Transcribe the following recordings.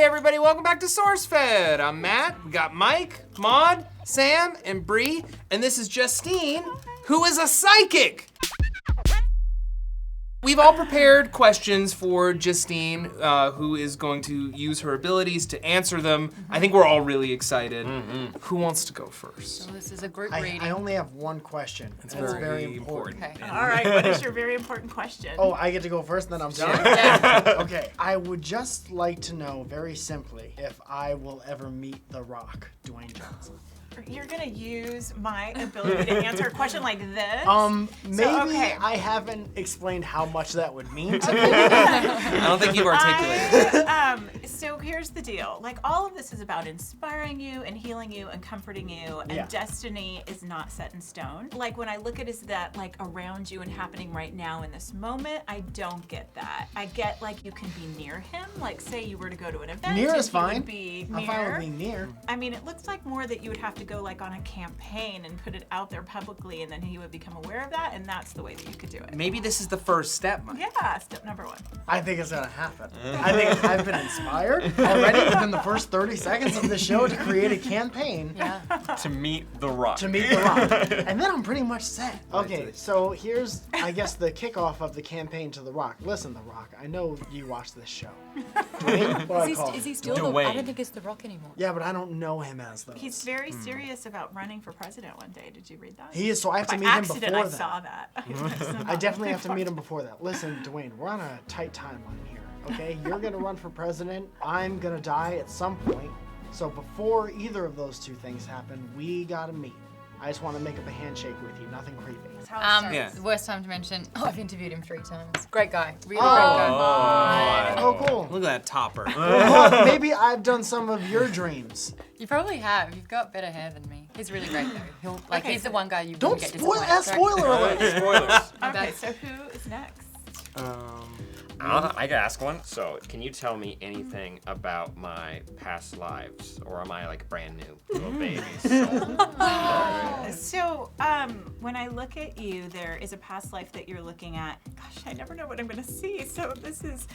Hey everybody, welcome back to SourceFed. I'm Matt, we got Mike, Maud, Sam, and Bree, and this is Justine, who is a psychic. We've all prepared questions for Justine, who is going to use her abilities to answer them. I think we're all really excited. Who wants to go first? So this is a group reading. I only have one question. It's very important. Okay. All right, what is your very important question? Oh, I get to go first, then I'm done? Yeah. Okay, I would just like to know, very simply, if I will ever meet The Rock, Dwayne Johnson. You're gonna use my ability to answer a question like this? Maybe okay. I haven't explained how much that would mean to me. I don't think you've articulated it. So here's the deal. Like, all of this is about inspiring you and healing you and comforting you, and Yeah. destiny is not set in stone. Like, when I look at it, is that like around you and happening right now in this moment, I don't get that. I get like you can be near him. Like, say you were to go to an event. Near and is he fine. would be I'm near. fine with being near. I mean, it looks like more that you would have to go like on a campaign and put it out there publicly, and then he would become aware of that, and that's the way that you could do it. Maybe this is the first step, Mike. Yeah, step number one. I think it's gonna happen. I think I've been inspired already within the first 30 seconds of the show to create a campaign To meet The Rock. to meet The Rock. And then I'm pretty much set. Okay, so here's, I guess, the kickoff of the campaign to The Rock. Listen, The Rock, I know you watch this show. Dwayne? What do I call him? Is he still Dwayne. I don't think it's The Rock anymore. Yeah, but I don't know him as those. He's very serious about running for president one day. Did you read that? He is, so I have to By meet him accident, before I that. saw that. I definitely have to meet him before that. Listen, Dwayne, we're on a tight timeline here, okay? You're gonna run for president. I'm gonna die at some point. So before either of those two things happen, we gotta meet. I just want to make up a handshake with you, nothing creepy. That's how it starts. Yeah. The worst time to mention, I've interviewed him 3 times. Great guy. Really Oh. great guy. Oh, cool. Look at that topper. Well, maybe I've done some of your dreams. You probably have. You've got better hair than me. He's really great though. Okay, He's the one guy you Don't wouldn't get spoil. disappointed. Spoiler alert. Spoilers. Okay, so who is next? I can ask one. So, can you tell me anything about my past lives, or am I like brand new little baby? So, when I look at you, there is a past life that you're looking at. Gosh, I never know what I'm going to see. So this is,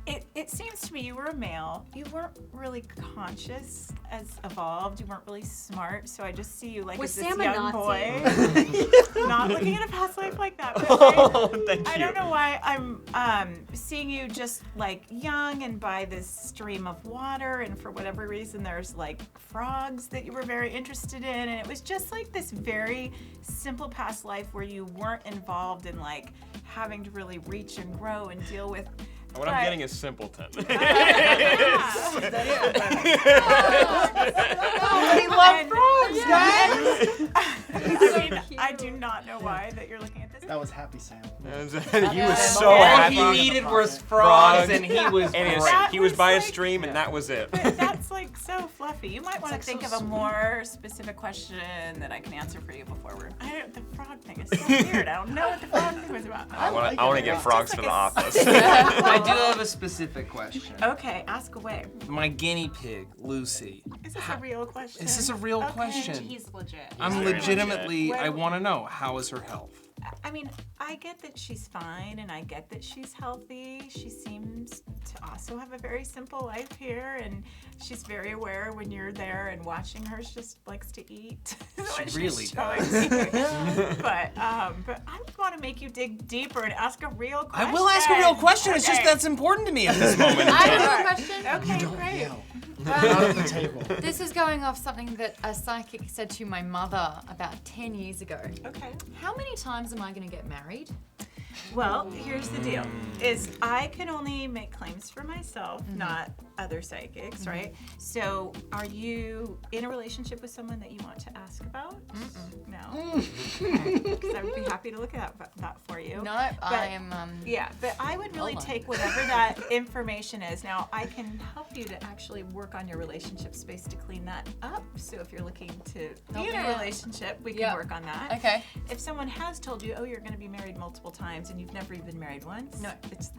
it seems to me you were a male. You weren't really conscious as evolved. You weren't really smart. So I just see you like Was as this Sam a young Nazi? boy. Not looking at a past life like that. But Thank you. I don't know why I'm seeing you just like young and by this stream of water, and for whatever reason there's like frogs that you were very interested in, and it was just like this very simple past life where you weren't involved in like having to really reach and grow and deal with. What I'm getting is simpleton. We love frogs, guys. I mean, I do not know why that you're looking at this. That was Happy Sam. He was so All happy. he needed was frogs, and he was And great. he was by a like- stream, and that was it. But that's like so fluffy. You might want to like think so of a more specific question that I can answer for you before we're. The frog thing is so weird. I don't know what the frog thing was about. I want like to it. get It's frogs just for the like a office. I do have a specific question. Okay, ask away. My guinea pig, Lucy. Is this a real question? Is this a real Okay. question? He's legit. I'm very legitimately, legit. I want to know, how is her health? I mean, I get that she's fine and I get that she's healthy. She seems to also have a very simple life here, and she's very aware when you're there and watching her. She just likes to eat. What she's really showing does. me. But I want to make you dig deeper and ask a real question. I will ask a real question, it's just Okay. that's important to me at this moment in I time. have a question. Okay, Don't great. yell. Not at the table. This is going off something that a psychic said to my mother about 10 years ago. Okay. How many times am I going to get married? Well, here's the deal, is I can only make claims for myself, not other psychics, right? So are you in a relationship with someone that you want to ask about? No? Because I would be happy to look at that for you. No, I am. Yeah, but I would really Hold on. take whatever that information is. Now, I can help you to actually work on your relationship space to clean that up. So if you're looking to Help be in me a out. relationship, we can Yep. work on that. Okay. If someone has told you, oh, you're going to be married multiple times and you've never even married once, No. it's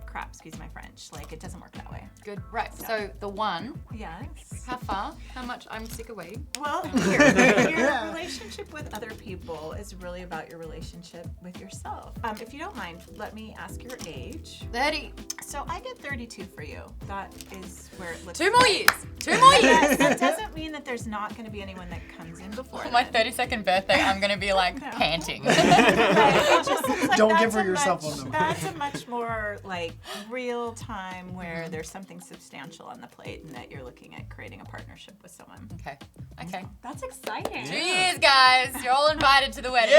crap, excuse my French. Like, it doesn't work that way. Good. Right. So the one. Yes. How far? How much? I'm sick of waiting. Well, your relationship with other people is really about your relationship with yourself. If you don't mind, let me ask your age. 30. So I get 32 for you. That is where it looks 2 more years. 2 more years. That doesn't mean that there's not going to be anyone that comes in before For my then. 32nd birthday, I'm going to be like No. panting. Right. It just looks like Don't that's give her a your cell much- phone number. That's a much more like real time where there's something substantial on the plate and that you're looking at creating a partnership with someone. Okay. Okay. That's exciting. 2 years, guys. You're all invited to the wedding.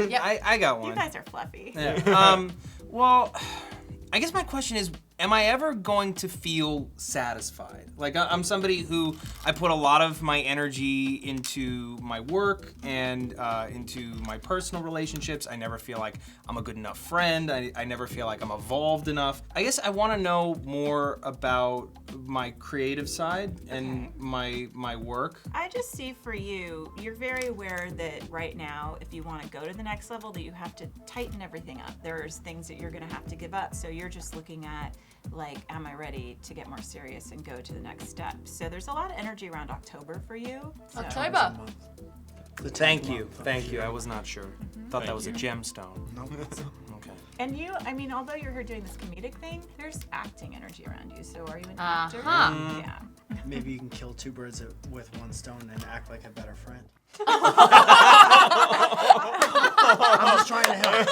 Yay! I got one. You guys are fluffy. Yeah. Well, I guess my question is, am I ever going to feel satisfied? Like, I'm somebody who, I put a lot of my energy into my work and into my personal relationships. I never feel like I'm a good enough friend. I never feel like I'm evolved enough. I guess I want to know more about my creative side and my work. I just see for you, you're very aware that right now, if you want to go to the next level, that you have to tighten everything up. There's things that you're going to have to give up. So you're just looking at, like, am I ready to get more serious and go to the next step? So there's a lot of energy around October for you. So. October. Thank you. Thank you. I was not sure. Thought that was a gemstone. Nope. Okay. And you, I mean, although you're here doing this comedic thing, there's acting energy around you. So are you an actor? Uh-huh. Yeah. Maybe you can kill 2 birds with 1 stone and act like a better friend. I'm just trying to help.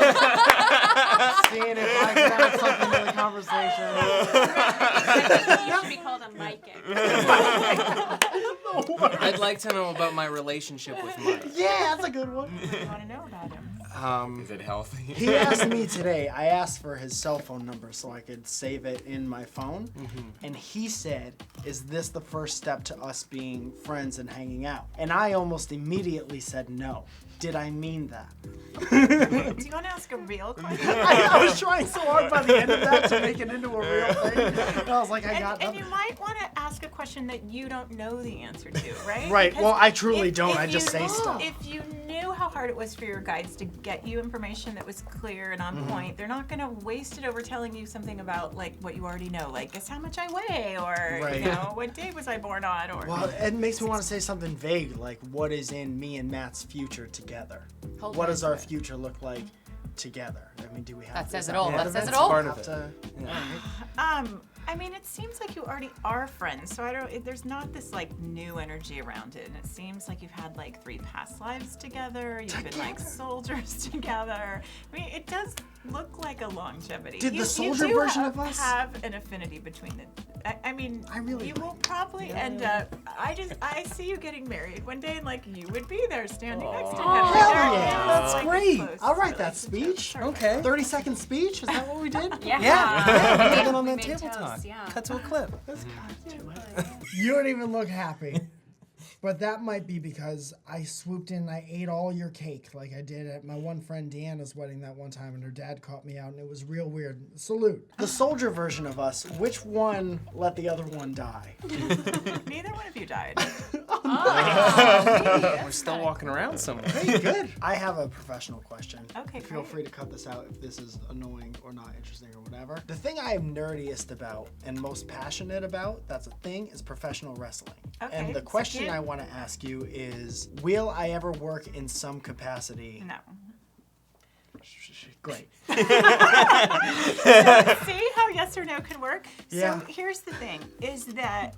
Seeing if I can add something to the conversation. You should be called a Mike. I'd like to know about my relationship with Mike. Yeah, that's a good one. What do you want to know about him? Is it healthy? He asked me today, I asked for his cell phone number so I could save it in my phone. And he said, is this the first step to us being friends and hanging out? And I almost immediately said no. Did I mean that? Do you want to ask a real question? I was trying so hard by the end of that to make it into a real thing. And I was like, I got And nothing. you might want to ask a question that you don't know the answer to, right? Right, Because well, I truly if- don't. if I just you- say stuff. If you knew how hard it was for your guides to get you information that was clear and on point, they're not going to waste it over telling you something about, like, what you already know. Like, guess how much I weigh, or, Right. you know, what day was I born on, or... Well, it makes me want to say something vague, like what is in me and Matt's future together? Hold What on does to our it. future look like together? I mean, do we have That says is it all. part That of says it it? all. Part of Have it. to- I mean, it seems like you already are friends, so there's not this, like, new energy around it, and it seems like you've had, like, 3 past lives together, you've been, like, soldiers together. I mean, it does look like a longevity. Did the You soldier do version of us- have an affinity between the... I mean, I really you like will probably end up... I see you getting married one day, and, like, you would be there standing next to him. Hell There yeah, is, that's like, a great. close I'll write that relationship. speech. Okay. 30-second speech? Is that what we did? Yeah. Yeah, we did it on We that made table toast, talk. yeah. Cut to a clip. You don't even look happy. But that might be because I swooped in and I ate all your cake like I did at my one friend Deanna's wedding that one time, and her dad caught me out, and it was real weird. Salute. The soldier version of us, which one let the other one die? Neither one of you died. We're still walking around somewhere. Hey, good. I have a professional question. Okay, Feel great. free to cut this out if this is annoying or not interesting or whatever. The thing I am nerdiest about and most passionate about, that's a thing, is professional wrestling. Okay, And the so question give- I want to ask you is, will I ever work in some capacity? No. Great. See how yes or no can work? Yeah. So here's the thing, is that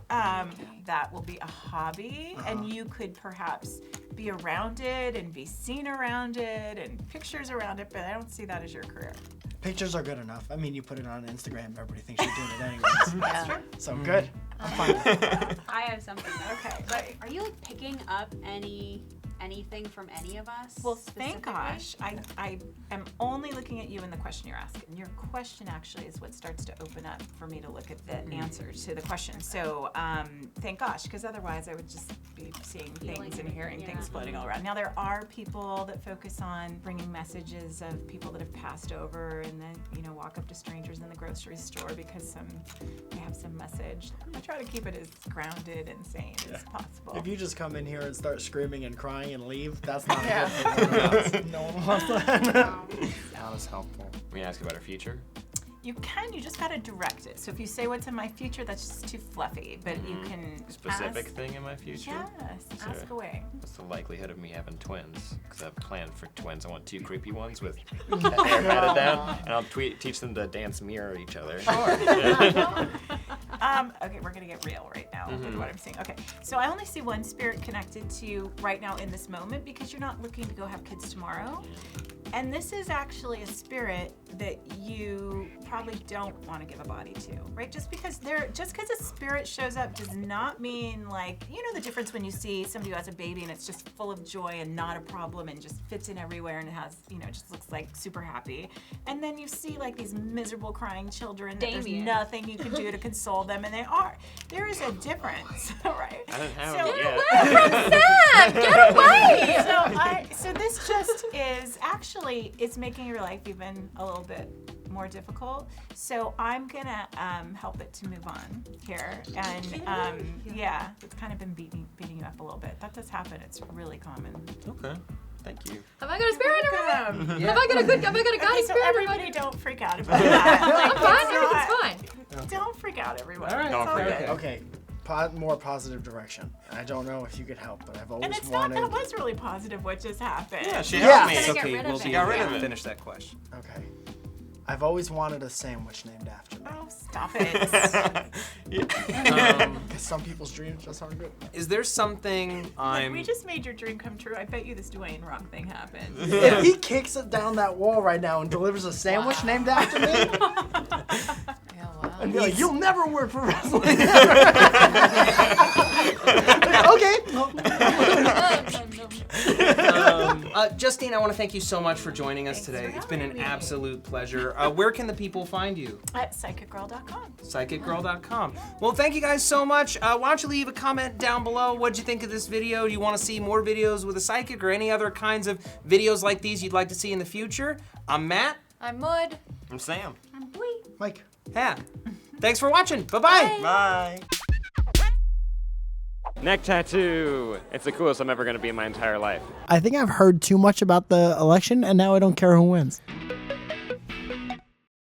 that will be a hobby, and you could perhaps be around it and be seen around it and pictures around it, but I don't see that as your career. Pictures are good enough. I mean, you put it on Instagram, everybody thinks you're doing it anyways. That's true. So good. I'm fine with that. I have something. Okay, but Are you like picking up anything from any of us? well, thank specifically? gosh. I am only looking at you in the question you're asking. Your question actually is what starts to open up for me to look at the answer to the question. So thank gosh, because otherwise I would just be seeing things and hearing things floating all around. Now there are people that focus on bringing messages of people that have passed over, and then walk up to strangers in the grocery store because they have some message. I try to keep it as grounded and sane as possible. If you just come in here and start screaming and crying and leave. That's not Yeah. good for one of us. No one wants that. That was helpful. We ask about our future. You can, you just gotta direct it. So if you say what's in my future, that's just too fluffy. But you can Specific ask, thing in my future? Yes, ask away. What's the likelihood of me having twins? Because I've planned for twins. I want 2 creepy ones with hair matted down, and I'll teach them to dance mirror each other. Okay, we're gonna get real right now with what I'm saying. Okay, so I only see one spirit connected to you right now in this moment because you're not looking to go have kids tomorrow. And this is actually a spirit that you probably don't want to give a body to, right? Just because a spirit shows up does not mean, like, you know the difference when you see somebody who has a baby and it's just full of joy and not a problem and just fits in everywhere and it has, you know, just looks like super happy. And then you see like these miserable crying children that there's Damien. nothing you can do to console them, and they are. There is a difference, right? I don't have So- it yet. Sam, get away! So this just is actually, it's making your life even a little bit more difficult. So I'm gonna help it to move on here, and yeah, it's kind of been beating you up a little bit. That does happen. It's really common. Okay. Thank you. Have I got a spirit? Welcome. Have I got a Okay, guiding so spirit? everybody don't freak out about that. I'm fine. Like, Everything's fine. Don't freak out, everyone. All right. It's Don't all freak good. out. Okay, more positive direction. I don't know if you could help, but I've always And it's wanted. not, that was really positive what just happened. Yeah, she Yeah. helped me. It's Get okay. rid of We'll it. be Got rid able of to it. finish that question. Okay. I've always wanted a sandwich named after me. Oh, stop it. Because some people's dreams just aren't good. Is there something Like, I'm? we just made your dream come true. I bet you this Dwayne Rock thing happened. If he kicks it down that wall right now and delivers a sandwich named after me, Yeah, wow. and be like, "You'll never work for wrestling." Okay. Justine, I want to thank you so much for joining us Thanks today. for It's been an having me. absolute pleasure. Where can the people find you? At psychicgirl.com. Psychicgirl.com. Well, thank you guys so much. Why don't you leave a comment down below? What'd you think of this video? Do you want to see more videos with a psychic or any other kinds of videos like these you'd like to see in the future? I'm Matt. I'm Mud. I'm Sam. Mike. Yeah. Thanks for watching. Bye-bye. Bye. Neck tattoo. It's the coolest I'm ever going to be in my entire life. I think I've heard too much about the election, and now I don't care who wins.